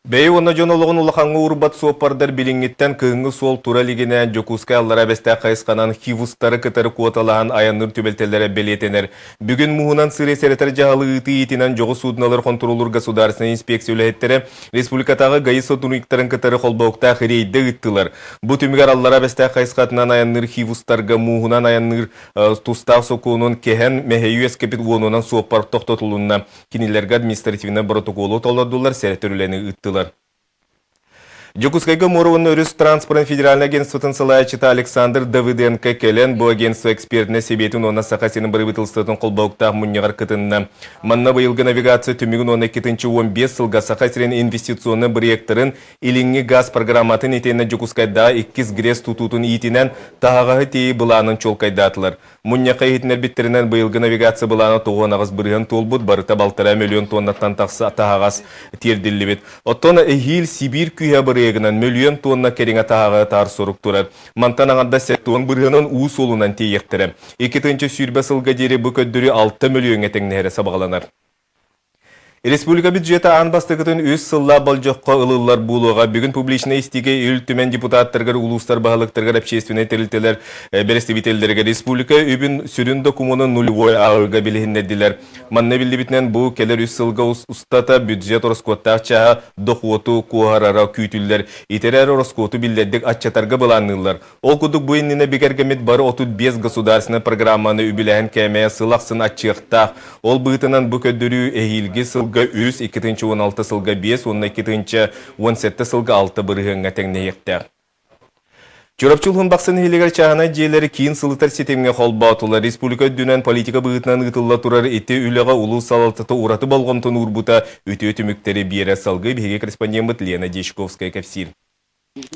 Бей оны жонолығын улақаңы урбат суаппардар билиңеттен кыңы сол тура лигенен жокускай аллара бәсті қайысқанан хивустары кытары куаталаған аянныр түбелтелері белетенер. Бүгін мұғынан сыры сәреттер жағалы ұты етінен жоғы судыналар контролур государственный инспекциялеттері республикатағы ғайы сотуниктарын кытары қолбауқта қырейді ұттылар. Бұ түмігер аллара бәсті қайысқатынан аянныр хивустарға мұғынан аянныр тустав сокуының кехен мәхейу эскепит уонынан суаппар тоқтотылуына кинелерге административна протоколу толладулар сәреттерлені ұттылар. Жокускайга Морованы өріс транспорт федеральный агентствотын салайчыта Александр Давыденко келен бұл агентство экспертіне себетін оны сақасының бір бітілстатын қолбауқтақ мұннеғар кытынна. Манна бұйылғы навигация түмігін 12-15 сылға сақасырен инвестиционны проекторын иліңі газ программатын етені Жокускайда 2 грес тұтутын етінен тағағы тейі бұланын чолкайдатылар. Мұннеқа етінер біттерінен бұйылғы навигация бұланы тоғынағыз бірген толбұд барыта балтыра миллион тоннаттан тақсы тағағас терділі бет. Оттона әйіл Сибир күйе бірегінен миллион тонна кереңе тағаға тар сұрық тұрар. Мантанағанда сәттуын біргенін ұс олынан тейектірі. 2-ші сүйірбе сылға дері бүкөддірі 6 миллион әтеңнері сабағаланар. Республика бюджеті анбастығытын өз сылла болжоққа ылылар бұлуға бүгін публичный истиге ел түмен депутаттарғар улустар бағалықтарғар общественный терілтелер берестебителдерге республика өбін сүрін докумоны нулевой ağırға білігіндеділер. Манна білді бітінен бұл келер өз сылға ұстата бюджет ороскоттақ чаға доқуоту куғарара күйтілдер. Итерер ороскоту білдердік атчатарға бұланылар. Ол күдік бұйынніне бекергемет бары 35 государственный программаны үбіләген кәмея сылақсын атчықтақ. Ол бұйтынан бұл көддірі әйілгі сыл үз 2-16 сылға 5, 12-17 сылға 6 бірігіңі тәңне ектер. Чорапчылғын бақсын хелегер чағына жиелері кейін сылытар сетемге қолбаутылар. Республика дүнен политика бұғытынан ұтылла тұрар етті үліға ұлы салалтыты ұраты болғымтын ұрбута өте мүктері бері салғы беге корреспондент Лена Дешковская кәпсир.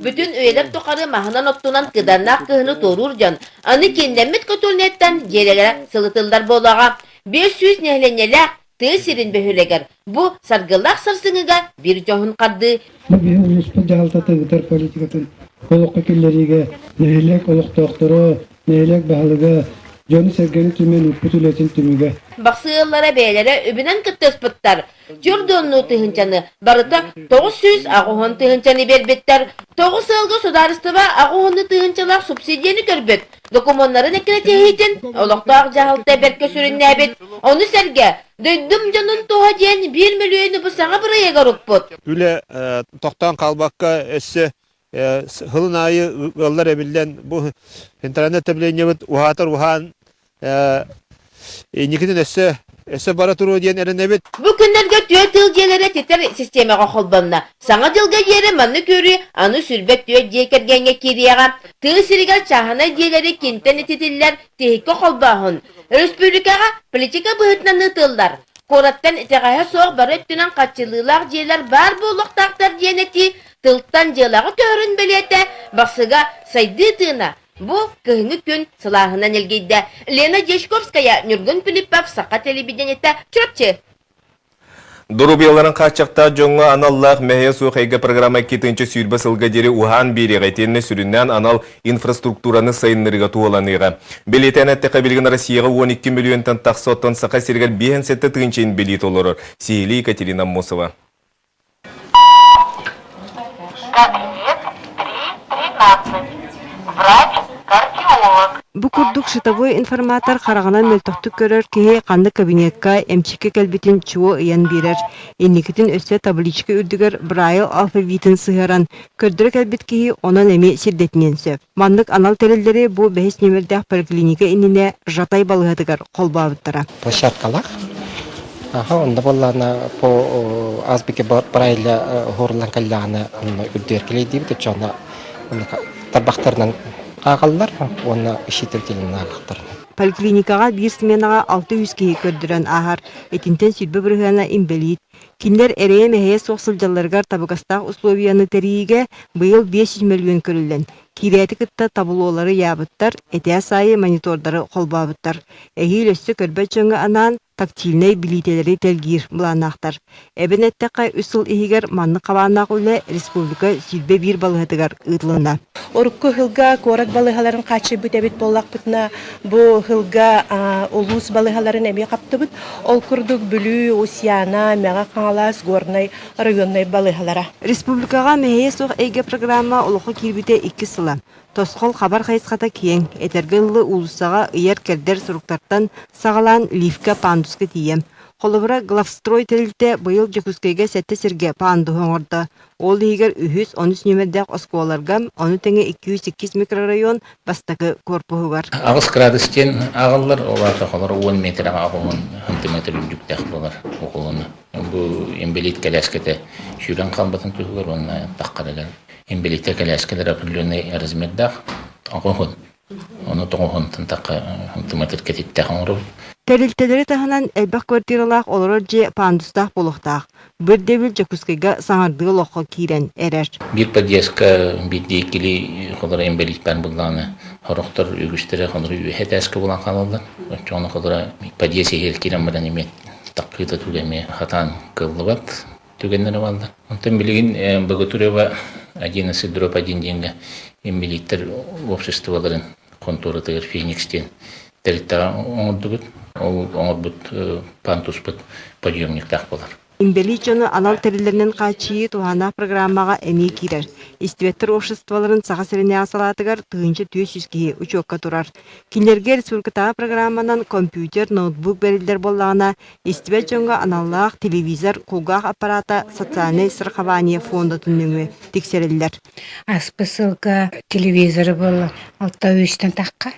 Bütün üyeler tokarı mahnan ottunan kıdarnak kıhını torur can. Anı kendemmet kötülnetten jelelere sılıtıllar bolağa. 500 nehlenyeler tesirin behüleger. Bu sargılak sarsınıga bir johun kaddı. Bugün ulusal jahalta tığıtar politikatın. Kolokka kelleriga nehelek oluk doktoru, nehelek bahalıga, jonu sergeni tümen üpütületin tümüge. Baksığıllara beylere öbünen kıttıspıttar. Jordonlu tığıncanı barıta 900 ağuhun tığıncanı berbetler. 9 sılgı sudarıstıva ağuhunu tığıncalar subsidiyeni görbet. Dokumonların ekine tehitin, olukta jahalta berke sürünne bet. Onu serge, döydüm canın toğa diyen 1 milyonu bu sana buraya garupbut. Üle tohtan kalbakka esse hılın ayı ıllar ebilden bu internet tabileğine uhatar uhan nikitin esse baraturu diyen erinebet. Bu günlerge tüye tılciyelere teter sisteme kolbanna. Sana dılga yeri manlı körü anı sürbet tüye diyekergenge kiriyaga. Tığ sirigal çahana diyeleri kinten etitiller tehike kolbahın. Respublikaga politika bıhıtnan ıtıllar. Korattan etegaya soğuk barıttınan kaçılığlar diyeler bar bolluk taktar diyeneti tılttan diyeleri törün beliyete basıga saydı tığına. Bu kıhını gün sılahından ilgiydi. Lena Dешковская, Nurgun Filipov, Saka Televidenete, Çöpçü. Durubiyalарын қачақта жоңға аналлақ мәйе суқайға программа 2-ші сүйірбі сылға дері ухан береға тенне сүріннен анал инфраструктураны сайынлырға туаланыға. Белетен әттіға білген Россияға 12 миллионтан тақсоттан сақа сергер 5-7 билет олырыр. Сейлі Екатерина Мосова. Бу курдук шытовой информатор қарағанан мөлтөктүк көрөр кеге қанды кабинетка эмчикке кәлбетін чуо ыян берер. Энникетін өссе табличка үрдігер Braille алфавитин сыгаран. Көрдірі кәлбет кеге онан эми сирдетінен сөп. Мандык анал терелдері бу бәхес немердәк поликлиника иніне жатай балығадыгар қолбабыттара. Площадкалар. Онда боллана по азбике Braille хорлан калланы үрдеркелей дейбіті чона табақтарынан ағалдар, оны ішетілтелін ағақтарына. Поликлиникаға бір сменаға 600 кейі көрдірен ағар, етінтен сүрбі бірғана имбелит. Киндер әрее мәхе соқсылжаларғар табығастақ условияны тәрейге бұйыл 500 миллион көрілден. Кирияті кітті табылуолары ябыттар, әтия сайы монитордары қолбабыттар. Әгейл өсті көрбәт жоңы анан тактильней билетелери телгир бұланақтар. Әбін әттіқай үсіл егер манны қабанақ үлі республика сүрбе бір балығытығар ұтылына. Орукку хылга корак балыгаларын качы бүтебит боллак бутна бу хылга улус балыгаларын эми каптыбыт ол курдук бүлүү усяна мага Аңалас горной районной балыгалара. Республикаға мәйе соқ әйге программа олықы кирбіте 2 сыла. Тосқол хабар қайысқата кең, әтергілі улысаға үйер кердер сұруқтартан сағалан лифка пандуска тием. Қолыбыра главстрой тәрілті бұйыл жекускайға сәтті серге панду хоңырды. Ол егер 313 нөмірдәк осколарга, оны тәңе 208 микрорайон бастағы корпуы бар. Ағыз градустен ағылар, оларға қолар 10 метр ағылын, сантиметр үндіктәк болар оқылыны. Бұл ембелит кәләскеті шүрен қалбатын түгір, оны таққадығар. Ембелитті кәләскелер определенный размердақ ағылын. Оны тоғын таққа сантиметр кететтәк аңырып. Тәрілтелері тағынан әлбәқ квартиралақ олар же пандустақ болуқтақ. Бір дәвіл жакускайға саңардығы лоққа кейрен әрәр. Bir подъездка биддекили қолар ембелит бән бұлланы. Хорықтар үгіштері қолар үйет әскі болан қалалар. Жоны қолар подъезд егер керен бұдан емет таққиды түлеме хатан қылы бат түгенлері балды. Онтан білген бұғытурева 11 дроп 1 денге ембелиттер обществоларын конторы Феникстен тәріттіға оңырдығыт. Ол оңырбыт пантуспыт подъемник тақ болар. Имбеличоны анал тәрілерінен қачıyı туғана программаға әмей кирер. Истиветтер обществоларын саға сіріне асалатығар тұғыншы 400 кейі учокка тұрар. Кинлерге республикатағы программанан компьютер, ноутбук бәрілдер болағына истивет жонға аналлақ, телевизор, құлғақ аппарата, социальный сырхавания фонды түнніңі тексерілдер. Аспысылға телевизоры бол 600-тен таққа.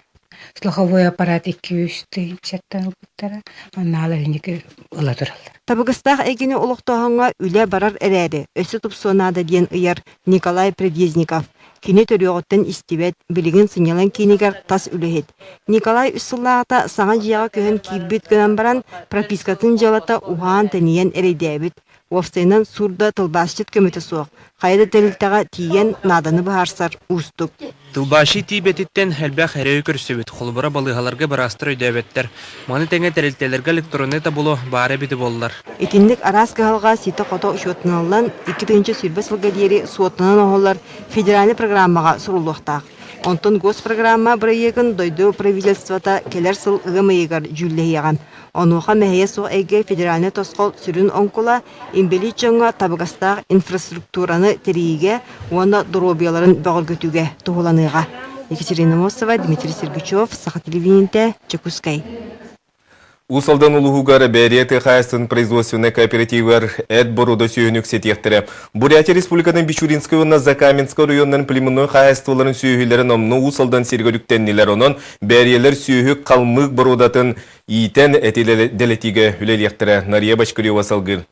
Слуховой аппарат 200 чаттан бұттара, аналы үнікі ұла тұралар. Табығыстақ әгені ұлықтағанға үлі барар әрәрі, өсі тұпсуынады ден ұяр Николай Предезников. Кені төріғыттен истебет, білігін сыңелен кенегер тас үліхет. Николай үссіллағыта саңа жияға көхін кейбет гынан баран пропискатын жалата уған тәнейен әрейдәбіт. Офсайнан сурда тылбасчыт көмөті соқ. Қайда тәрілтіға тиен наданы бағарсар ұстық. Тылбашы тибетіттен әлбәқ әрі көрсөбет. Қолыбыра балығаларға барастыр өйдәбеттер. Маны тәңе тәрілтелерге электронета болу бары біді болылар. Етіндік арас қағалға ситі қото үшотыналан 2-тінші сүрбе сылға дейері суотынан оғылар федеральный программаға сұрулуқтақ. Онтон госпрограмма проектын дойду правительствота келер сыл ұғымайығар жүллейіған. Онуға мәйе соқ әйге федеральный тосқол сүрін онкула имбеличонға табығастақ инфраструктураны терейге, оны дробияларын бағыл көтуге туғыланыға. Екатерина Мосова, Дмитрий Сергачев, Саха телевидениеде, Чекускай. Усалдан улугары бәреті қайсын производственный кооперативер әд бұруда сүйінік сетектірі. Бурятия Республиканың Бичуринскай онна Закаменскай районның племенной қайыстыларын сүйігілерін омны усалдан сергөліктеннелер онын бәриелер сүйігі қалмық бұрудатын иетен әтелі дәлетіге үлелектірі. Нария Башкырева салғыр.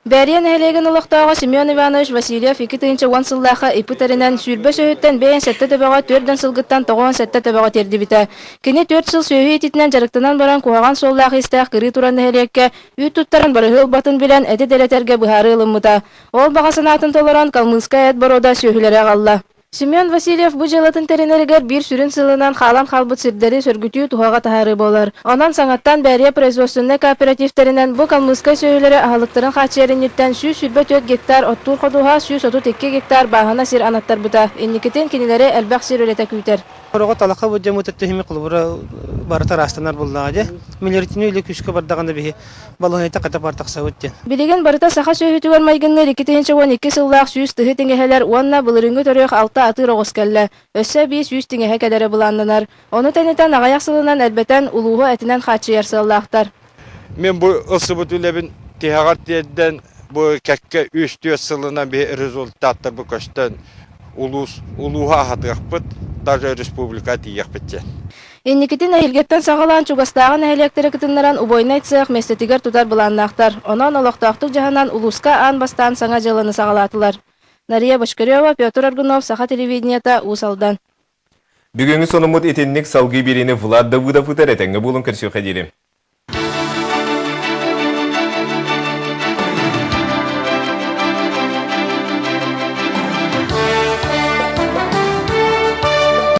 Бәрен әлеген ұлықтауға Семен Иванович Васильев 2-10 сыллаға ипытарынан сүрбе сөйттен бәйін сәтті төбеға 4 сылғыттан 9 сәтті төбеға терді біті. Кені 4 сыл сөйі ететінен жарықтынан баран қуаған соллағы істәқ кірі тұран әлекке үй тұттарын барығыл батын білен әді дәлетерге бұхары ылымыта. Ол бағасынатын толыран Калмынска әд борода сөйілері қалла. Семен Васильев бұл жылатын теренергер бір сүрін сылынан қалан қалбыт сірдері сөргүтүү туғаға тахары болар. Онан саңаттан бәрия производственный кооперативтерінен бұл Калмыска сөйлері ағалықтырын қачерінеттен 100 гектар, оттур қодуға 132 гектар бағына сир анаттар бұта. Енникетен кенелері әлбәқ сир өлеті күйтер. Орога талақа бұл жамы төттіхімі қылыбыра барытар астанар болдағады. Миллиардтini үйлі күшкі бардағанда бейі балығайта қата бартақса өттен. Билеген барыта саха сөйітігер майгыннер 2-12 сыллақ 100 тығы теңгелер, онна бұлырыңғы төрек 6 атыр оғыз кәлі. Өссі 500 теңге кәдері бұландынар. Оны тәнетен ағаяқ сылынан әлбәтен ұлуғы әтінен қатшы ярсыллақтар. Мен бұл ұсы бұтылебін тиғағат дедден бұл кәкке 3-4 сылынан бей результаттар бұл көштен ұлуға атығақпыт, даже республика тиғақ бітте. Енникетин әйілгеттен сағалан чугастағын әйелектері кітінлерін убойнай цех местетігер тұтар бұланнақтар. Онан олықтақтық жағынан улуска ан бастан саңа жылыны сағалатылар. Нария Башкырева, Петр Аргунов, Саха телевидениета, Усалдан. Бүгінгі сонымыд етеннік салғы берені Влад Давыдов ұтар әтіңгі болын кірші қадерім.